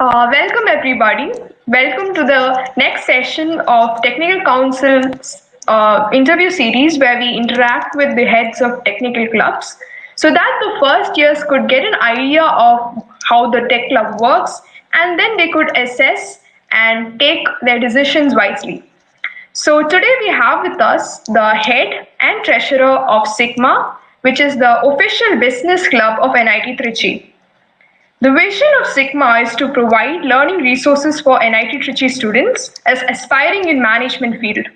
Welcome everybody. Welcome to the next session of Technical Council's interview series where we interact with the heads of technical clubs so that the first years could get an idea of how the tech club works and then they could assess and take their decisions wisely. So today we have with us the head and treasurer of Sigma, which is the official business club of NIT Trichy. The vision of Sigma is to provide learning resources for NIT Trichy students as aspiring in management field.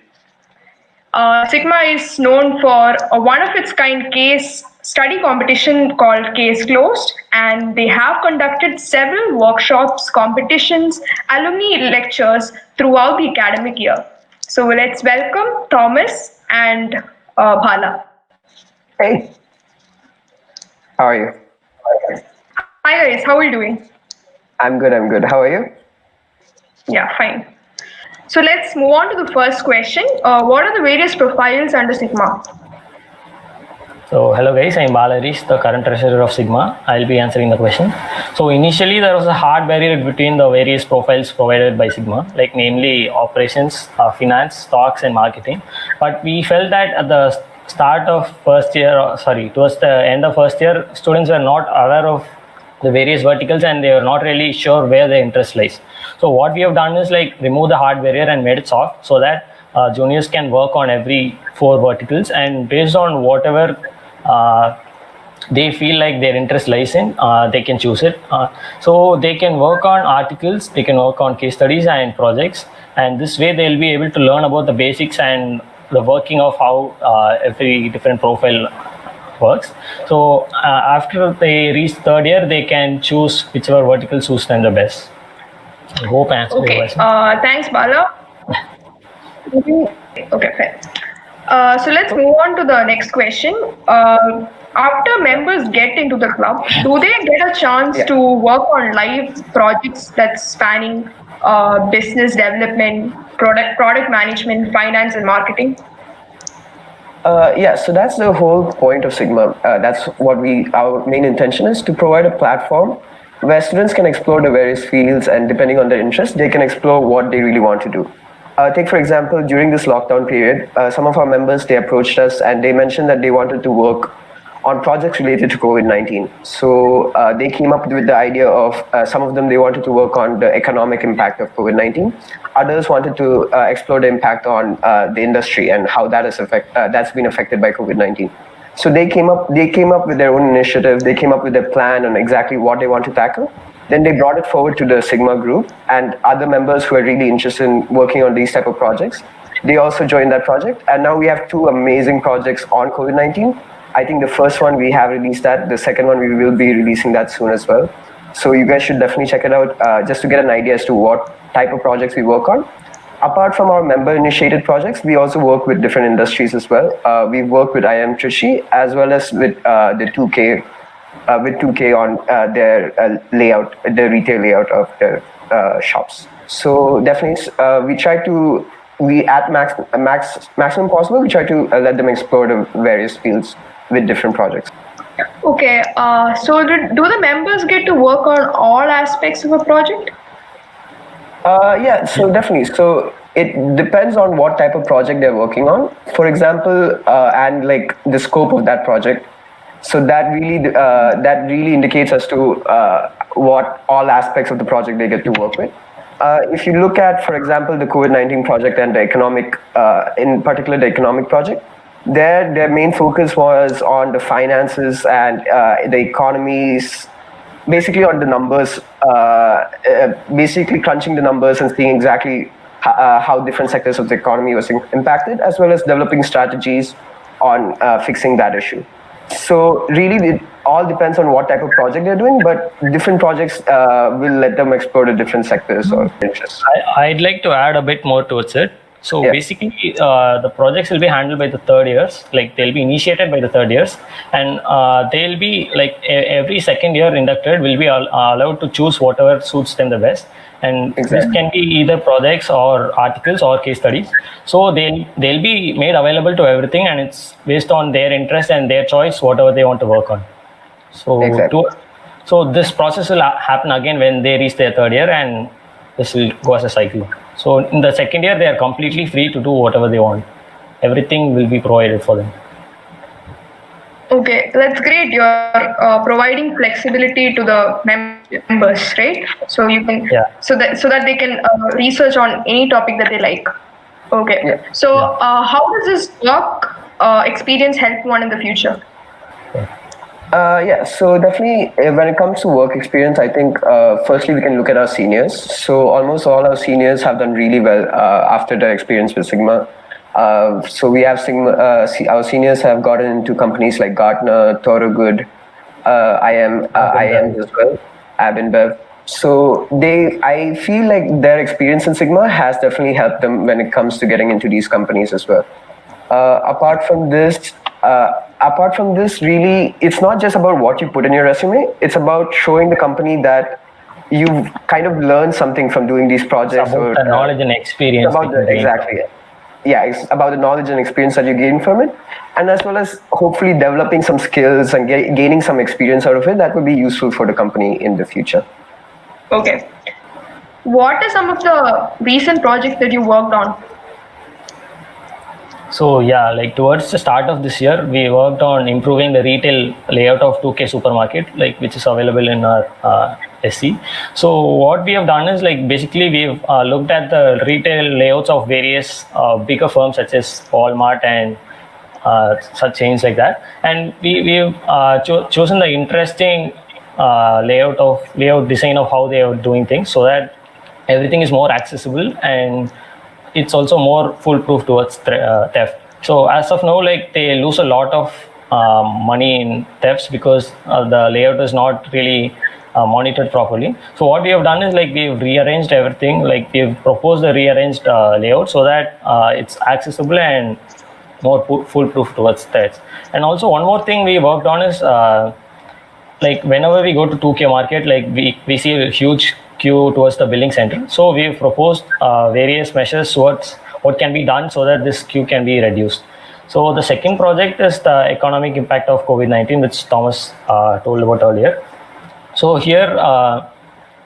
Sigma is known for a one-of-its-kind case study competition called Case Closed, and they have conducted several workshops, competitions, alumni lectures throughout the academic year. So let's welcome Thomas and Bhala. Hey, how are you? Hi guys, how are you doing? I'm good. How are you? Yeah, fine. So let's move on to the first question. What are the various profiles under Sigma? So hello guys, I'm Balarish, the current treasurer of Sigma. I'll be answering the question. So initially there was a hard barrier between the various profiles provided by Sigma, like namely operations, finance, stocks and marketing. But we felt that at the start of first year, towards the end of first year, students were not aware of the various verticals and they were not really sure where their interest lies. So what we have done is like remove the hard barrier and made it soft so that juniors can work on every 4 verticals, and based on whatever they feel like their interest lies in, they can choose it. So they can work on articles, they can work on case studies and projects, and this way they'll be able to learn about the basics and the working of how every different profile works. So after they reach third year, they can choose whichever vertical suits them the best. I hope I answered your question. Thanks, Bala. Okay, fine. So let's move on to the next question. After members get into the club, do they get a chance to work on live projects that's spanning business development, product management, finance, and marketing? So that's the whole point of Sigma. That's what our main intention is, to provide a platform where students can explore the various fields, and depending on their interest, they can explore what they really want to do. Take for example, during this lockdown period, some of our members, they approached us and they mentioned that they wanted to work on projects related to COVID-19. So they came up with the idea of, some of them, they wanted to work on the economic impact of COVID-19. Others wanted to explore the impact on the industry and how that's been affected by COVID-19. So they came up with their own initiative. They came up with their plan on exactly what they want to tackle. Then they brought it forward to the Sigma group, and other members who are really interested in working on these type of projects, they also joined that project. And now we have 2 amazing projects on COVID-19. I think the first one we have released that. The second one we will be releasing that soon as well. So you guys should definitely check it out, just to get an idea as to what type of projects we work on. Apart from our member-initiated projects, we also work with different industries as well. We've worked with IIM Trichy as well as with the 2K, with 2K on their layout, the retail layout of their shops. So definitely, we at maximum possible, we try to let them explore the various fields with different projects. Okay, so do the members get to work on all aspects of a project? So definitely. So it depends on what type of project they're working on. For example, and like the scope of that project. So that really indicates as to what all aspects of the project they get to work with. If you look at, for example, the COVID-19 project and the economic, in particular the economic project, their main focus was on the finances and the economies, basically on the numbers, basically crunching the numbers and seeing exactly how different sectors of the economy was impacted, as well as developing strategies on fixing that issue. So really, it all depends on what type of project they're doing, but different projects will let them explore the different sectors or interests. I'd like to add a bit more towards it. So basically, the projects will be handled by the third years, like they'll be initiated by the third years, and they'll be like every second year inducted will be allowed to choose whatever suits them the best. And this can be either projects or articles or case studies. So they'll be made available to everything, and it's based on their interest and their choice, whatever they want to work on. So So this process will happen again when they reach their third year, and this will go as a cycle. So in the second year, they are completely free to do whatever they want. Everything will be provided for them. Okay, that's great. You're providing flexibility to the members, right? So you can, Yeah. so that they can research on any topic that they like. Okay. Yeah. So how does this work experience help one in the future? Yeah, so definitely when it comes to work experience, I think firstly we can look at our seniors. So almost all our seniors have done really well after their experience with Sigma. So we have Sigma, our seniors have gotten into companies like Gartner, Thorogood, IM as well, Abinbev. So I feel like their experience in Sigma has definitely helped them when it comes to getting into these companies as well. Apart from this, really, it's not just about what you put in your resume. It's about showing the company that you've kind of learned something from doing these projects. It's about the knowledge and experience. Exactly. Yeah, it's about the knowledge and experience that you gain from it, and as well as hopefully developing some skills and gaining some experience out of it that would be useful for the company in the future. Okay. What are some of the recent projects that you worked on? So yeah, like towards the start of this year, we worked on improving the retail layout of 2K Supermarket, like which is available in our SC. So what we have done is like basically we've looked at the retail layouts of various bigger firms such as Walmart and such chains like that, and we've chosen the interesting layout design of how they are doing things, so that everything is more accessible and it's also more foolproof towards theft. So as of now, like they lose a lot of money in thefts because the layout is not really monitored properly. So what we have done is like we've rearranged everything. Like we've proposed a rearranged layout so that it's accessible and more foolproof towards thefts. And also one more thing we worked on is like whenever we go to 2K market, like we see a huge queue towards the billing center. So we've proposed various measures towards what can be done so that this queue can be reduced. So the second project is the economic impact of COVID-19, which Thomas told about earlier. So here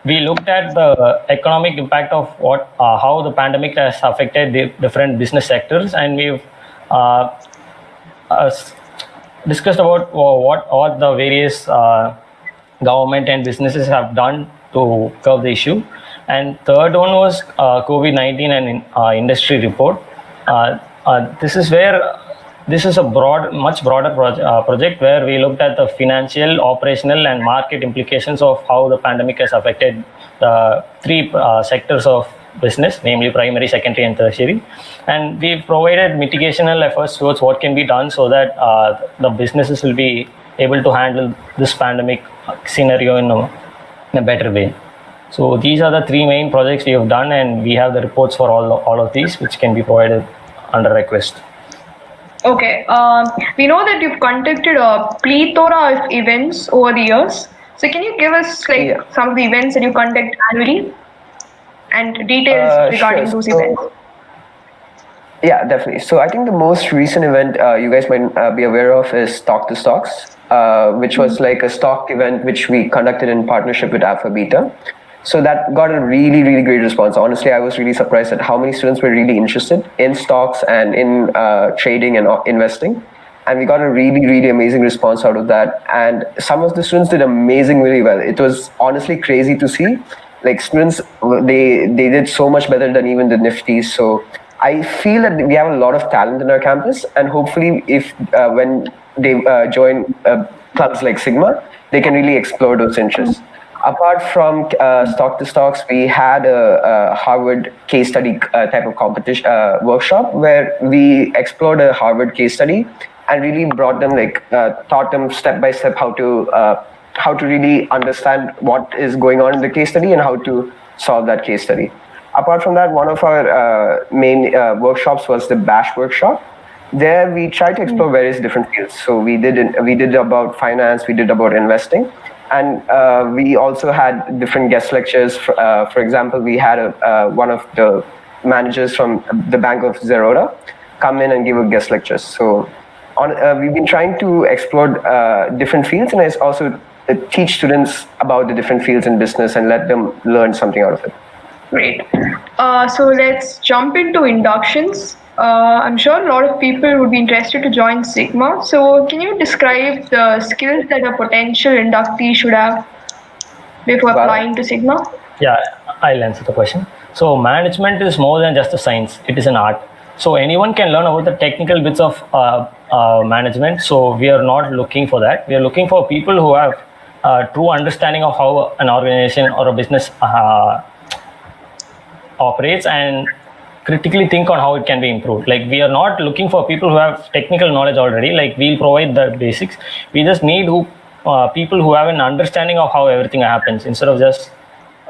we looked at the economic impact of how the pandemic has affected the different business sectors, and we've discussed about what all the various government and businesses have done to curb the issue. And third one was COVID-19 and industry report. This is a much broader project where we looked at the financial, operational, and market implications of how the pandemic has affected the three sectors of business, namely primary, secondary, and tertiary. And we've provided mitigational efforts towards what can be done so that the businesses will be able to handle this pandemic scenario in a better way. So these are the three main projects we have done, and we have the reports for all of these, which can be provided under request. Okay, we know that you've conducted a plethora of events over the years. So can you give us some of the events that you conduct annually and details regarding those events? Yeah, definitely. So I think the most recent event you guys might be aware of is Talk to Stocks, which was like a stock event which we conducted in partnership with Alpha Beta. So that got a really, really great response. Honestly, I was really surprised at how many students were really interested in stocks and in trading and investing. And we got a really, really amazing response out of that. And some of the students did amazingly well. It was honestly crazy to see. Like students, they did so much better than even the Nifties. So I feel that we have a lot of talent in our campus. And hopefully if when they join clubs like Sigma, they can really explore those interests. Apart from Stock to Stocks, we had a Harvard case study type of competition workshop where we explored a Harvard case study and really brought them taught them step by step how to really understand what is going on in the case study and how to solve that case study. Apart from that, one of our main workshops was the Bash workshop. There we tried to explore various different fields. So we did about finance, we did about investing. And we also had different guest lectures. For example, we had one of the managers from the Bank of Zerodha come in and give a guest lecture. So we've been trying to explore different fields, and it's also teach students about the different fields in business and let them learn something out of it. Great. So let's jump into inductions. I'm sure a lot of people would be interested to join Sigma. So can you describe the skills that a potential inductee should have before applying to Sigma? Yeah, I'll answer the question. So management is more than just a science; it is an art. So anyone can learn about the technical bits of management. So we are not looking for that. We are looking for people who have true understanding of how an organization or a business operates and critically think on how it can be improved. Like, we are not looking for people who have technical knowledge already. Like, we'll provide the basics. We just need people who have an understanding of how everything happens instead of just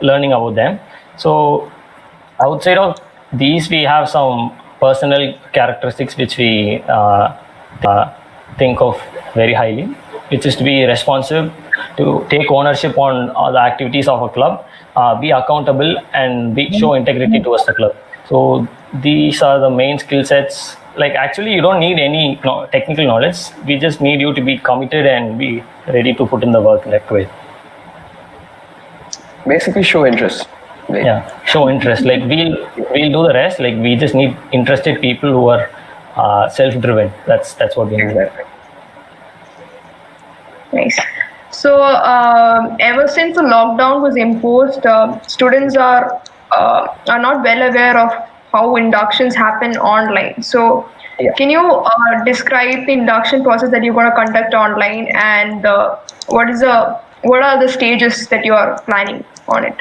learning about them. So outside of these, we have some personal characteristics which we think of very highly, which is to be responsive, to take ownership on all the activities of a club, be accountable, and show integrity towards the club. So these are the main skill sets. Like, actually, you don't need any technical knowledge. We just need you to be committed and be ready to put in the work that way. Basically, show interest. Right? Yeah, show interest. Like, we'll do the rest. Like, we just need interested people who are self-driven. That's what we need. Exactly. Nice. So ever since the lockdown was imposed, students are not well aware of how inductions happen online. So can you describe the induction process that you're going to conduct online, and what are the stages that you are planning on it?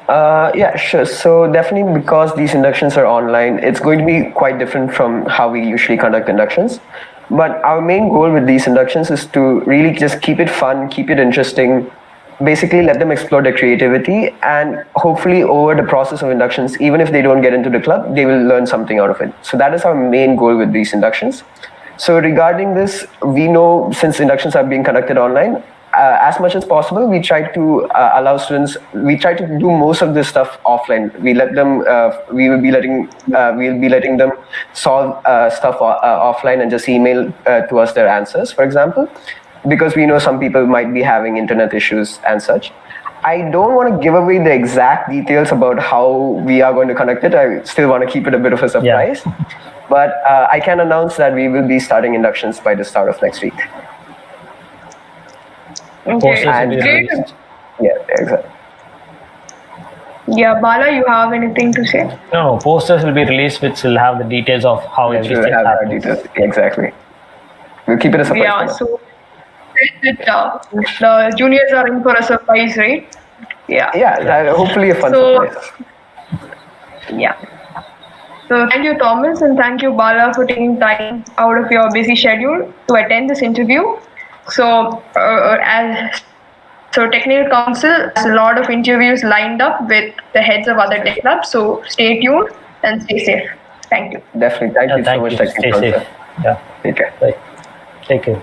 Yeah, sure. So definitely, because these inductions are online, it's going to be quite different from how we usually conduct inductions. But our main goal with these inductions is to really just keep it fun, keep it interesting, basically let them explore their creativity, and hopefully over the process of inductions, even if they don't get into the club, they will learn something out of it. So that is our main goal with these inductions. So regarding this, we know since inductions are being conducted online, as much as possible, we try to allow students, we try to do most of this stuff offline. We let them, we'll be letting them solve stuff offline and just email to us their answers, for example, because we know some people might be having internet issues and such. I don't want to give away the exact details about how we are going to conduct it. I still want to keep it a bit of a surprise. Yeah. But I can announce that we will be starting inductions by the start of next week. Okay. Great. Yeah, exactly. Yeah, Bala, you have anything to say? No, posters will be released which will have the details of how everything happens. Exactly. We'll keep it a surprise. Yeah, so the juniors are in for a surprise, right? Yeah. Yeah, hopefully a fun surprise. Yeah. So thank you, Thomas, and thank you, Bala, for taking time out of your busy schedule to attend this interview. So, Technical Council has a lot of interviews lined up with the heads of other tech clubs. So stay tuned and stay safe. Thank you. Definitely. Thank you so much, Technical Council. Yeah. Take care. Bye. Take care.